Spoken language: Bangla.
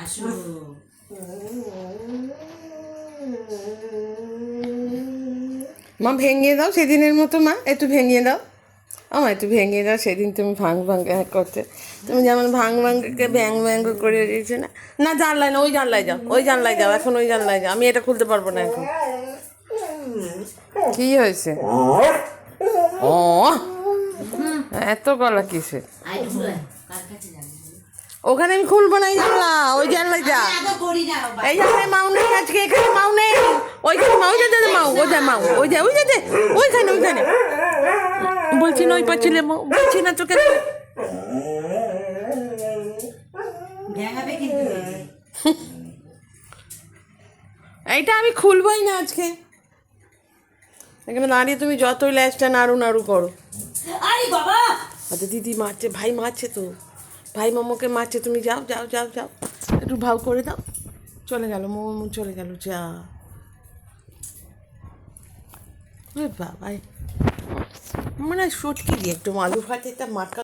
আসো মা ভেঙে দাও সেদিনের মতো, মা একটু ভেঙে দাও। আমার একটু ভেঙে দাও, সেদিন তুমি ভাঙ ভাঙ করতে, তুমি যেমন ভাঙ ভাঙকে ব্যাং ব্যাং করে দিয়েছো না। না জানলায় না, ওই জানলায় যাও, ওই জানলায় যাও, এখন ওই জানলায় যাও, আমি এটা খুলতে পারবো না এখন। কি হয়েছে? ও এত গলা কিসে? ওখানে আমি খুলবো না, এই জানলা, ওই জানলায় যা। এই জানলায় মাউ নেই আজকে, এখানে মাউ নেই, ওইখানে মাউ যা, মাউ ওই যা, মাউ ওই যা, ওই যা, ওইখানে ওইখানে বলছি না, ওই পাচ্ছিলে বলছি না চোখে। এইটা আমি খুলবই না আজকে। এখানে দাঁড়িয়ে তুমি যতই ল্যাসটা নাড়ু নাড়ু করো। আচ্ছা দিদি মারছে, ভাই মারছে তো, ভাই মামাকে মারছে, তুমি যাও যাও যাও যাও, একটু ভাও করে দাও। চলে গেল মোমো, চলে গেল, যা বাবাই মানে সটকি দিয়ে একটু আলু ভাতে একটা মাখা